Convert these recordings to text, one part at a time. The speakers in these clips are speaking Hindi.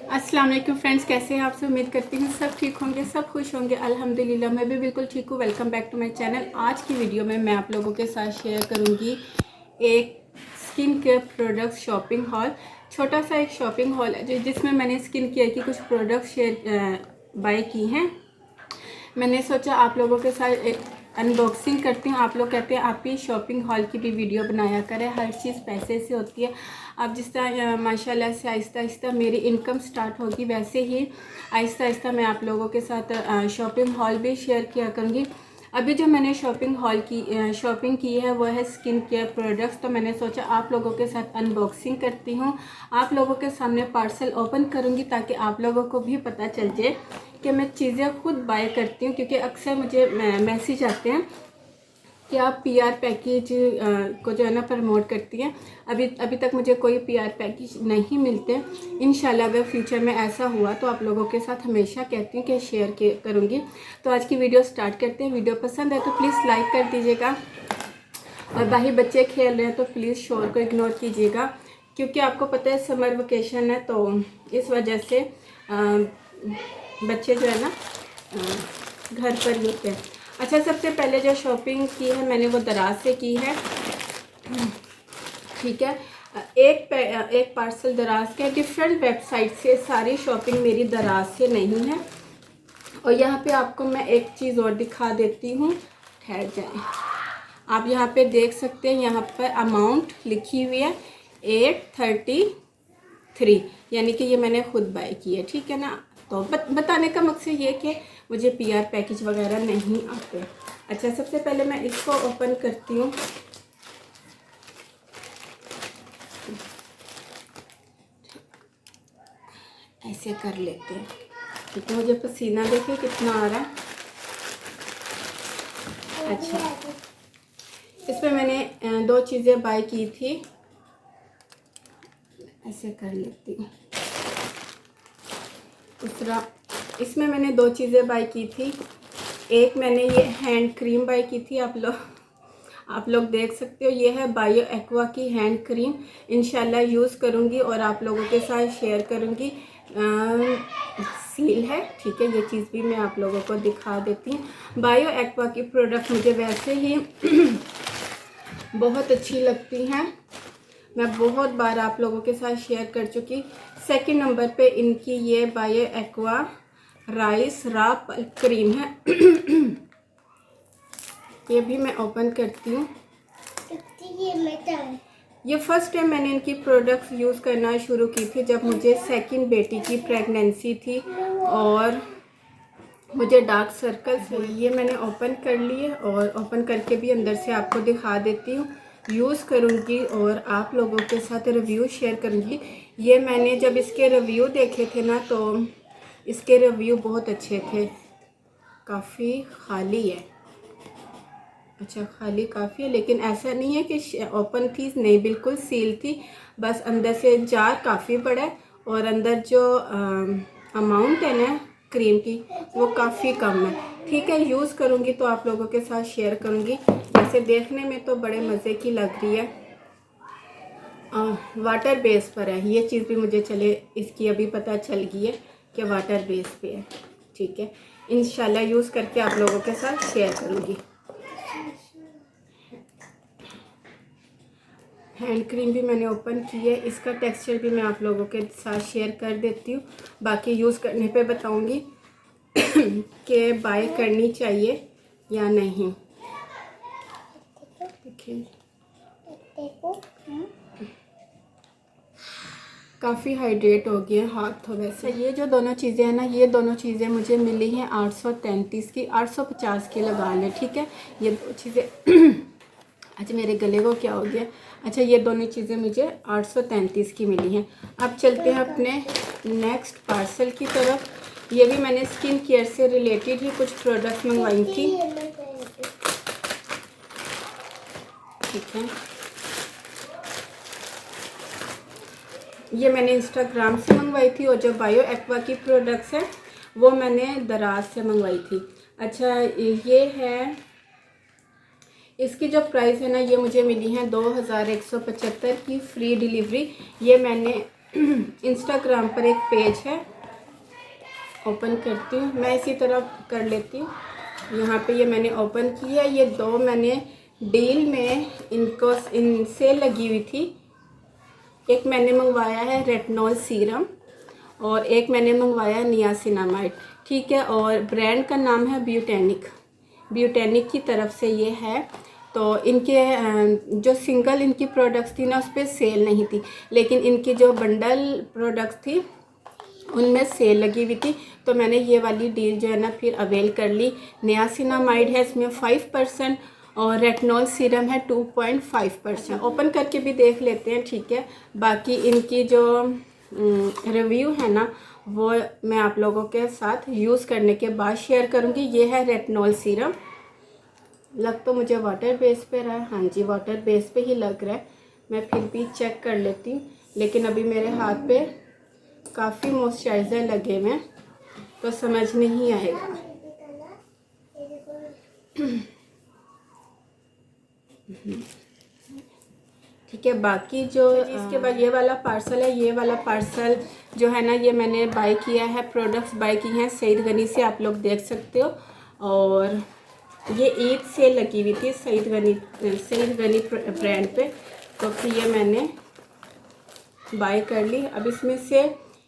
अस्सलाम वालेकुम फ्रेंड्स, कैसे हैं आप सब। उम्मीद करती हूँ सब ठीक होंगे, सब खुश होंगे। अल्हम्दुलिल्लाह मैं भी बिल्कुल ठीक हूँ। Welcome back to my channel. आज की वीडियो में मैं आप लोगों के साथ शेयर करूँगी एक skin care product shopping hall. छोटा सा एक शॉपिंग हॉल है जिसमें मैंने स्किन केयर की कुछ प्रोडक्ट बाय की हैं। मैंने सोचा आप लोगों के साथ एक अनबॉक्सिंग करती हूँ। आप लोग कहते हैं आप ही शॉपिंग हॉल की भी वीडियो बनाया करें, हर चीज़ पैसे से होती है। अब जिस तरह माशाल्लाह से आहिस्ता आहिस्ता मेरी इनकम स्टार्ट होगी, वैसे ही आहिस्ता आहिस्ता मैं आप लोगों के साथ शॉपिंग हॉल भी शेयर किया करूँगी। अभी जो मैंने शॉपिंग की है वो है स्किन केयर प्रोडक्ट्स। तो मैंने सोचा आप लोगों के साथ अनबॉक्सिंग करती हूँ, आप लोगों के सामने पार्सल ओपन करूँगी ताकि आप लोगों को भी पता चल जाए कि मैं चीज़ें खुद बाय करती हूँ। क्योंकि अक्सर मुझे मैसेज आते हैं कि आप पीआर पैकेज को जो है ना प्रमोट करती हैं। अभी तक मुझे कोई पीआर पैकेज नहीं मिलते। इंशाल्लाह अगर फ्यूचर में ऐसा हुआ तो आप लोगों के साथ हमेशा कहती हूँ कि शेयर करूँगी। तो आज की वीडियो स्टार्ट करते हैं। वीडियो पसंद है तो प्लीज़ लाइक कर दीजिएगा, और बाकी बच्चे खेल रहे हैं तो प्लीज़ शोर को इग्नोर कीजिएगा, क्योंकि आपको पता है समर वेकेशन है, तो इस वजह से बच्चे जो है ना घर पर ही होते हैं। अच्छा, सबसे पहले जो शॉपिंग की है मैंने वो दराज से की है, ठीक है। एक पार्सल दराज के, डिफरेंट वेबसाइट से सारी शॉपिंग मेरी दराज से नहीं है। और यहाँ पे आपको मैं एक चीज़ और दिखा देती हूँ, ठहर जाए। आप यहाँ पे देख सकते हैं, यहाँ पर अमाउंट लिखी हुई है 833, यानी कि ये मैंने खुद बाय की है, ठीक है ना। तो बताने का मकसद ये कि मुझे पीआर पैकेज वगैरह नहीं आते। अच्छा, सबसे पहले मैं इसको ओपन करती हूँ। ऐसे कर लेते हैं, क्योंकि मुझे पसीना देखिए कितना आ रहा है। अच्छा, इसमें मैंने दो चीज़ें बाय की थी। ऐसे कर लेती हूँ। दूसरा, इसमें मैंने दो चीज़ें बाय की थी। एक मैंने ये हैंड क्रीम बाय की थी, आप लोग देख सकते हो। ये है बायो एक्वा की हैंड क्रीम। इंशाल्लाह यूज़ करूँगी और आप लोगों के साथ शेयर करूँगी। सील है, ठीक है। ये चीज़ भी मैं आप लोगों को दिखा देती हूँ। बायो एक्वा की प्रोडक्ट मुझे वैसे ही बहुत अच्छी लगती हैं। मैं बहुत बार आप लोगों के साथ शेयर कर चुकी। सेकंड नंबर पे इनकी ये बायो एक्वा राइस रा पल्प क्रीम है। ये भी मैं ओपन करती हूँ। ये फर्स्ट टाइम मैंने इनकी प्रोडक्ट्स यूज़ करना शुरू की थी जब मुझे सेकंड बेटी की प्रेगनेंसी थी और मुझे डार्क सर्कल्स है। ये मैंने ओपन कर लिए और ओपन करके भी अंदर से आपको दिखा देती हूँ। यूज़ करूँगी और आप लोगों के साथ रिव्यू शेयर करूँगी। ये मैंने जब इसके रिव्यू देखे थे ना, तो इसके रिव्यू बहुत अच्छे थे। काफ़ी खाली है, अच्छा खाली काफ़ी है, लेकिन ऐसा नहीं है कि ओपन थी, नहीं, बिल्कुल सील थी। बस अंदर से जार काफ़ी बड़ा है और अंदर जो अमाउंट है ना क्रीम की वो काफ़ी कम है, ठीक है। यूज़ करूँगी तो आप लोगों के साथ शेयर करूँगी। वैसे देखने में तो बड़े मज़े की लग रही है। वाटर बेस पर है, ये चीज़ भी मुझे इसकी अभी पता चल गई है कि वाटर बेस पे है, ठीक है। इंशाल्लाह यूज़ करके आप लोगों के साथ शेयर करूँगी। हैंड क्रीम भी मैंने ओपन की है, इसका टेक्सचर भी मैं आप लोगों के साथ शेयर कर देती हूँ। बाकी यूज़ करने पे बताऊँगी कि बाय करनी चाहिए या नहीं। देखिए काफ़ी हाइड्रेट हो गया हाथ तो। वैसे ये जो दोनों चीज़ें हैं ना, ये दोनों चीज़ें मुझे मिली हैं 833 की, 850 की लगा लें, ठीक है। ये दो चीज़ें अच्छा मेरे गले को क्या हो गया। अच्छा, ये दोनों चीज़ें मुझे 833 की मिली हैं। अब चलते हैं अपने नेक्स्ट पार्सल की तरफ। ये भी मैंने स्किन केयर से रिलेटेड ही कुछ प्रोडक्ट्स मंगवाई थी, ठीक है। ये मैंने इंस्टाग्राम से मंगवाई थी और जो बायो एक्वा की प्रोडक्ट्स हैं वो मैंने दराज से मंगवाई थी। अच्छा, ये है, इसकी जो प्राइस है ना, ये मुझे मिली है 2175 की फ्री डिलीवरी। ये मैंने इंस्टाग्राम पर एक पेज है, ओपन करती हूँ। मैं इसी तरह कर लेती हूँ। यहाँ पे ये मैंने ओपन किया। ये 2 मैंने डील में इनसे लगी हुई थी। एक मैंने मंगवाया है रेटिनॉल सीरम और एक मैंने मंगवाया नियासिनामाइड, ठीक है। और ब्रांड का नाम है ब्यूटेनिक की तरफ से ये है। तो इनके जो सिंगल इनकी प्रोडक्ट्स थी ना, उस पर सेल नहीं थी, लेकिन इनकी जो बंडल प्रोडक्ट्स थी उनमें सेल लगी हुई थी। तो मैंने ये वाली डील जो है ना फिर अवेल कर ली। नियासिनामाइड है इसमें 5% और रेटिनॉल सीरम है 2.5%। ओपन करके भी देख लेते हैं, ठीक है। बाकी इनकी जो रिव्यू है ना वो मैं आप लोगों के साथ यूज़ करने के बाद शेयर करूँगी। ये है रेटिनॉल सीरम। लग तो मुझे वाटर बेस पे रहा है, हाँ जी वाटर बेस पे ही लग रहा है। मैं फिर भी चेक कर लेती हूँ, लेकिन अभी मेरे हाथ पे काफ़ी मॉइस्चराइज़र लगे हुए तो समझ नहीं आएगा। ठीक है। बाकी जो इसके बाद ये वाला पार्सल है, ये वाला पार्सल जो है ना ये मैंने बाय किया है, प्रोडक्ट्स बाय की हैं सईद गनी से, आप लोग देख सकते हो। और ये ईद सेल लगी हुई थी सईद गनी ब्रांड पे, तो फिर ये मैंने बाय कर ली। अब इसमें से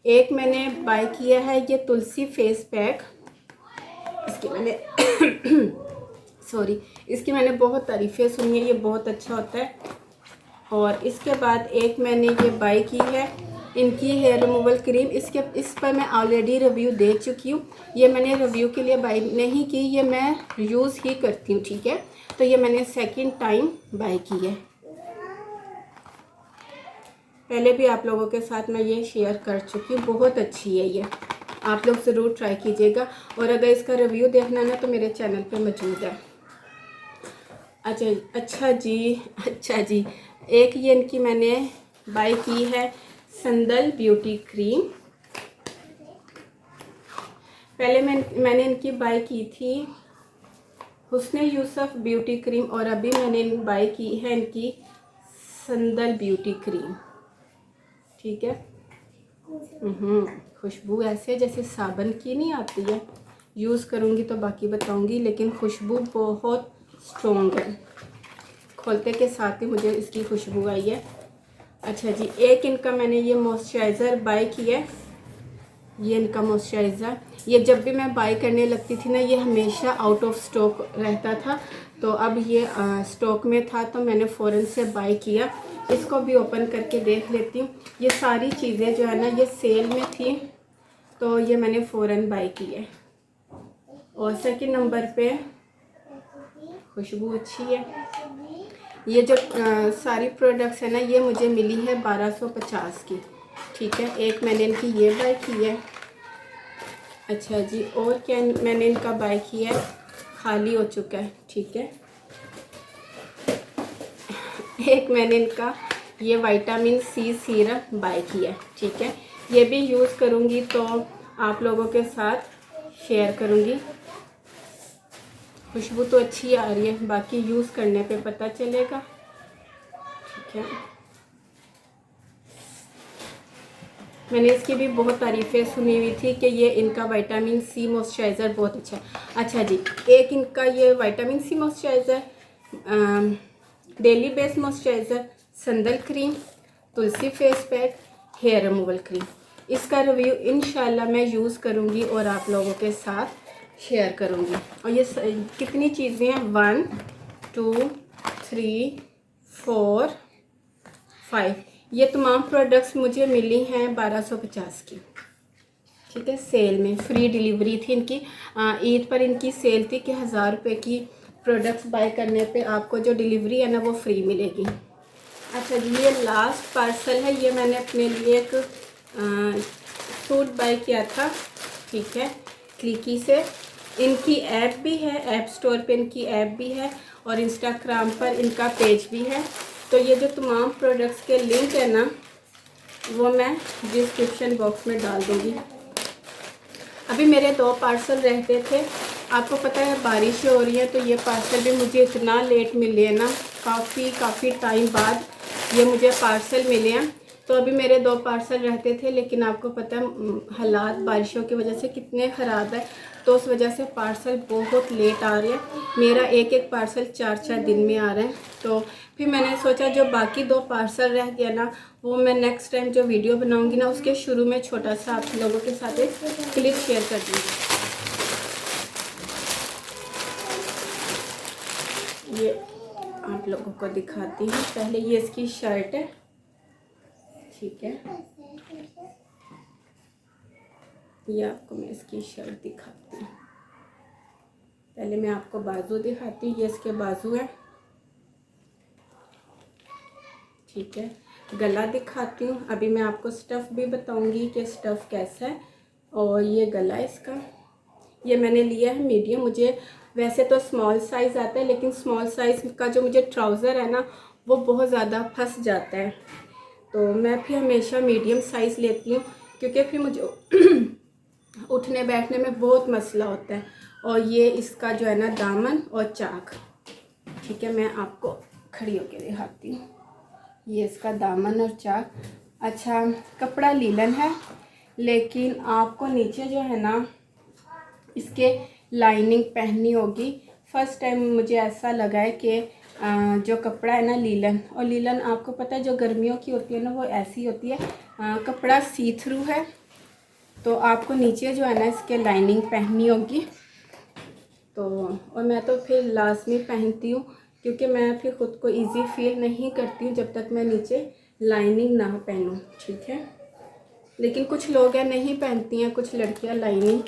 एक मैंने बाय किया है ये तुलसी फेस पैक। इसकी मैंने इसकी मैंने बहुत तारीफ़ें सुनी है, ये बहुत अच्छा होता है। और इसके बाद एक मैंने ये बाय की है इनकी हेयर रिमूवल क्रीम। इस पर मैं ऑलरेडी रिव्यू दे चुकी हूँ। ये मैंने रिव्यू के लिए बाय नहीं की, ये मैं यूज़ ही करती हूँ, ठीक है। तो ये मैंने सेकंड टाइम बाय की है। पहले भी आप लोगों के साथ मैं ये शेयर कर चुकी हूँ, बहुत अच्छी है ये, आप लोग ज़रूर ट्राई कीजिएगा। और अगर इसका रिव्यू देखना ना तो मेरे चैनल पे मौजूद है। अच्छा जी, एक ये इनकी मैंने बाय की है संदल ब्यूटी क्रीम। पहले मैंने इनकी बाय की थी हुस्न यूसुफ ब्यूटी क्रीम, और अभी मैंने बाय की है इनकी संदल ब्यूटी क्रीम, ठीक है। खुशबू ऐसे जैसे साबन की नहीं आती है, यूज़ करूँगी तो बाकी बताऊँगी, लेकिन खुशबू बहुत स्ट्रॉन्ग है। खोलते के साथ ही मुझे इसकी खुशबू आई है। अच्छा जी, एक इनका मैंने ये मॉइस्चराइज़र बाय किया है। ये इनका मॉइस्चराइज़र, ये जब भी मैं बाय करने लगती थी ना ये हमेशा आउट ऑफ स्टॉक रहता था, तो अब ये स्टॉक में था तो मैंने फ़ौरन से बाय किया। इसको भी ओपन करके देख लेती हूँ। ये सारी चीज़ें जो है ना ये सेल में थी, तो ये मैंने फ़ौरन बाय की है। और सेकंड नंबर पे खुशबू अच्छी है। ये जो सारी प्रोडक्ट्स है ना ये मुझे मिली है 1250 की, ठीक है। एक मैंने इनकी ये बाय की है। अच्छा जी, और क्या मैंने इनका बाय किया है, खाली हो चुका है, ठीक है। एक मैंने इनका ये विटामिन सी सीरम बाय किया है, ठीक है। ये भी यूज़ करूँगी तो आप लोगों के साथ शेयर करूँगी। खुशबू तो अच्छी आ रही है, बाकी यूज़ करने पे पता चलेगा, ठीक है। मैंने इसकी भी बहुत तारीफ़ें सुनी हुई थी कि ये इनका विटामिन सी मॉइस्चराइज़र बहुत अच्छा है। अच्छा जी, एक इनका ये vitamin C moisturiser, daily base moisturiser, sandal cream, tulsi face pack, hair removal cream, इसका रिव्यू इंशाल्लाह मैं यूज़ करूँगी और आप लोगों के साथ शेयर करूँगी। और ये कितनी चीज़ें हैं, 1 2 3 4 5, ये तमाम प्रोडक्ट्स मुझे मिली हैं 1250 की, ठीक है। सेल में फ्री डिलीवरी थी इनकी। ईद पर इनकी सेल थी कि 1000 रुपये की प्रोडक्ट्स बाय करने पे आपको जो डिलीवरी है ना वो फ्री मिलेगी। अच्छा जी, ये लास्ट पार्सल है। ये मैंने अपने लिए एक सूट बाय किया था, ठीक है, क्लिकी से। इनकी ऐप भी है, ऐप स्टोर पे इनकी ऐप भी है और इंस्टाग्राम पर इनका पेज भी है। तो ये जो तमाम प्रोडक्ट्स के लिंक है ना वो मैं डिस्क्रिप्शन बॉक्स में डाल दूँगी। अभी मेरे 2 पार्सल रहते थे, आपको पता है बारिश हो रही है तो ये पार्सल भी मुझे इतना लेट मिले ना, काफ़ी टाइम बाद ये मुझे पार्सल मिले हैं। तो अभी मेरे 2 पार्सल रहते थे, लेकिन आपको पता है हालात बारिशों की वजह से कितने ख़राब है, तो उस वजह से पार्सल बहुत लेट आ रहे हैं। मेरा एक एक पार्सल 4-4 दिन में आ रहे हैं। तो फिर मैंने सोचा जो बाकी 2 पार्सल रह गया ना, वो मैं नेक्स्ट टाइम जो वीडियो बनाऊंगी ना, उसके शुरू में छोटा सा आप लोगों के साथ एक क्लिप शेयर कर दूँगी। ये आप लोगों को दिखाती हूँ। पहले ये इसकी शर्ट है, ठीक है, ये आपको मैं इसकी शर्ट दिखाती हूँ। पहले मैं आपको बाजू दिखाती हूँ। ये इसके बाजू है, ठीक है। गला दिखाती हूँ। अभी मैं आपको स्टफ़ भी बताऊँगी कि स्टफ़ कैसा है। और ये गला इसका, ये मैंने लिया है मीडियम। मुझे वैसे तो स्मॉल साइज़ आता है, लेकिन स्मॉल साइज़ का जो मुझे ट्राउज़र है ना, वो बहुत ज़्यादा फंस जाता है, तो मैं फिर हमेशा मीडियम साइज़ लेती हूँ, क्योंकि फिर मुझे उठने बैठने में बहुत मसला होता है। और ये इसका जो है ना दामन और चाक, ठीक है, मैं आपको खड़ी होकर दिखाती हूँ। ये इसका दामन और चाक। अच्छा, कपड़ा लीलन है, लेकिन आपको नीचे जो है ना इसके लाइनिंग पहननी होगी। फर्स्ट टाइम मुझे ऐसा लगा है कि जो कपड़ा है ना लीलन, और लीलन आपको पता है जो गर्मियों की होती है ना, वो ऐसी होती है, कपड़ा सी थ्रू है, तो आपको नीचे जो है ना इसके लाइनिंग पहननी होगी। तो और मैं तो फिर लाजमी पहनती हूँ, क्योंकि मैं फिर ख़ुद को इजी फील नहीं करती हूँ जब तक मैं नीचे लाइनिंग ना पहनूँ, ठीक है। लेकिन कुछ लोग हैं नहीं पहनती हैं, कुछ लड़कियाँ लाइनिंग।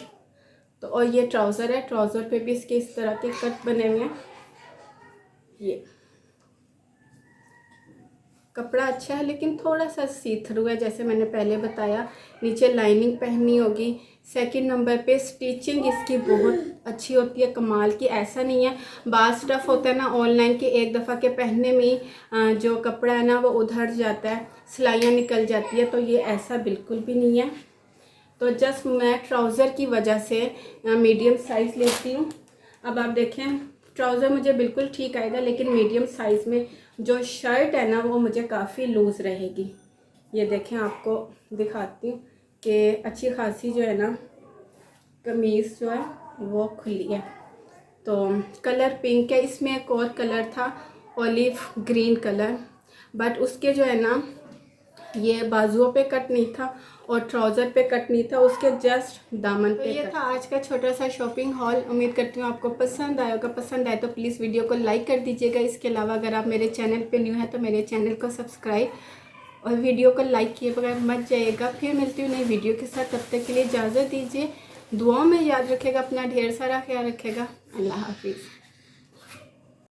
तो और ये ट्राउज़र है, ट्राउज़र पे भी इसके इस तरह के कट बने हुए हैं। ये कपड़ा अच्छा है, लेकिन थोड़ा सा सी थ्रू है, जैसे मैंने पहले बताया। नीचे लाइनिंग पहननी होगी। सेकंड नंबर पे स्टिचिंग इसकी बहुत अच्छी होती है, कमाल की। ऐसा नहीं है बाल स्टफ़ होता है ना ऑनलाइन के, एक दफ़ा के पहनने में जो कपड़ा है ना वो उधड़ जाता है, सिलाइयाँ निकल जाती है, तो ये ऐसा बिल्कुल भी नहीं है। तो जस्ट मैं ट्राउज़र की वजह से मीडियम साइज़ लेती हूँ। अब आप देखें, ट्राउज़र मुझे बिल्कुल ठीक आएगा, लेकिन मीडियम साइज़ में जो शर्ट है ना वो मुझे काफ़ी लूज़ रहेगी। ये देखें, आपको दिखाती हूँ कि अच्छी खासी जो है ना कमीज़ जो है वो खुली है। तो कलर पिंक है। इसमें एक और कलर था ऑलिव ग्रीन कलर, बट उसके जो है ना ये बाजुओं पे कट नहीं था और ट्राउज़र पे कट नहीं था, उसके जस्ट दामन पे। ये था आज का छोटा सा शॉपिंग हॉल। उम्मीद करती हूँ आपको पसंद आया होगा। पसंद आए तो प्लीज़ वीडियो को लाइक कर दीजिएगा। इसके अलावा अगर आप मेरे चैनल पे न्यू हैं तो मेरे चैनल को सब्सक्राइब और वीडियो को लाइक किए बगैर मत जाइएगा। फिर मिलती हूँ नई वीडियो के साथ, तब तक के लिए इजाज़त दीजिए। दुआओं में याद रखेगा, अपना ढेर सारा ख्याल रखेगा। अल्लाह हाफिज़।